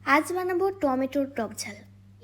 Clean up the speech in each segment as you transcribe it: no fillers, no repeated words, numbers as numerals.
আজ বানাবো টমেটোর টক ঝাল।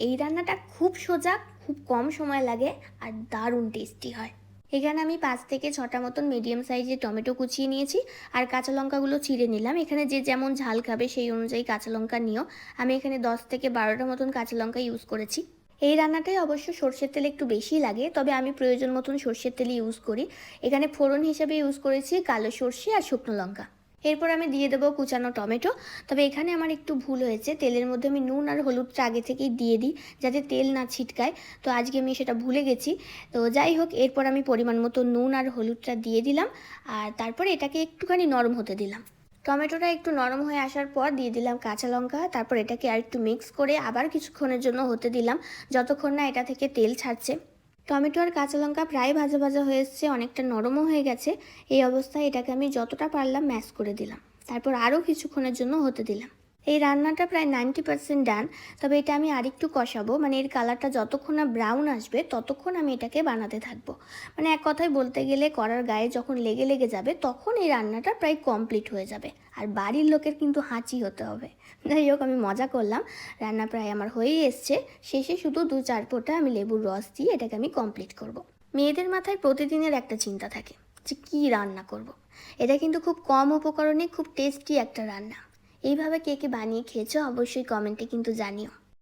এই রান্নাটা খুব সোজা, খুব কম সময় লাগে আর দারুণ টেস্টি হয়। এখানে আমি 5 থেকে 6টা মতন মিডিয়াম সাইজের টমেটো কুচিয়ে নিয়েছি আর কাঁচা লঙ্কাগুলো চিড়ে নিলাম। এখানে যে যেমন ঝাল খাবে সেই অনুযায়ী কাঁচা লঙ্কা নিও। আমি এখানে 10 থেকে 12টা মতন কাঁচা লঙ্কা ইউজ করেছি। এই রান্নাটায় অবশ্য সর্ষের তেল একটু বেশি লাগে, তবে আমি প্রয়োজন মতন সর্ষের তেলই ইউজ করি। এখানে ফোড়ন হিসেবে ইউজ করেছি কালো সর্ষে আর শুকনো লঙ্কা। এরপর আমি দিয়ে দেবো কুচানো টমেটো। তবে এখানে আমার একটু ভুল হয়েছে, তেলের মধ্যে আমি নুন আর হলুদটা আগে থেকেই দিয়ে দিই যাতে তেল না ছিটকায়। তো আজকে আমি সেটা ভুলে গেছি। তো যাই হোক, এরপর আমি পরিমাণ মতো নুন আর হলুদটা দিয়ে দিলাম আর তারপরে এটাকে একটুখানি নরম হতে দিলাম। টমেটোটা একটু নরম হয়ে আসার পর দিয়ে দিলাম কাঁচা লঙ্কা। তারপর এটাকে আর একটু মিক্স করে আবার কিছুক্ষণের জন্য হতে দিলাম, যতক্ষণ না এটা থেকে তেল ছাড়ছে। টমেটো আর কাঁচা লঙ্কা প্রায় ভাজা ভাজা হয়ে এসছে, অনেকটা নরমও হয়ে গেছে। এই অবস্থায় এটাকে আমি যতটা পারলাম ম্যাশ করে দিলাম। তারপর আরও কিছুক্ষণের জন্য হতে দিলাম। এই রান্নাটা প্রায় 90% ডান। তবে এটা আমি আরেকটু কষাবো, মানে এর কালারটা যতক্ষণ না ব্রাউন আসবে ততক্ষণ আমি এটাকে বানাতে থাকবো। মানে এক কথায় বলতে গেলে কড়ার গায়ে যখন লেগে লেগে যাবে তখন এই রান্নাটা প্রায় কমপ্লিট হয়ে যাবে। আর বাড়ির লোকের কিন্তু হাঁচি হতে হবে। যাই হোক, আমি মজা করলাম। রান্না প্রায় আমার হয়েই এসছে। শেষে শুধু 2-4 ফোঁটা আমি লেবুর রস দিয়ে এটাকে আমি কমপ্লিট করব। মেয়েদের মাথায় প্রতিদিনের একটা চিন্তা থাকে যে কী রান্না করব। এটা কিন্তু খুব কম উপকরণে খুব টেস্টি একটা রান্না। এইভাবে কে কে বানিয়ে খেয়েছো অবশ্যই কমেন্টে কিন্তু জানিও।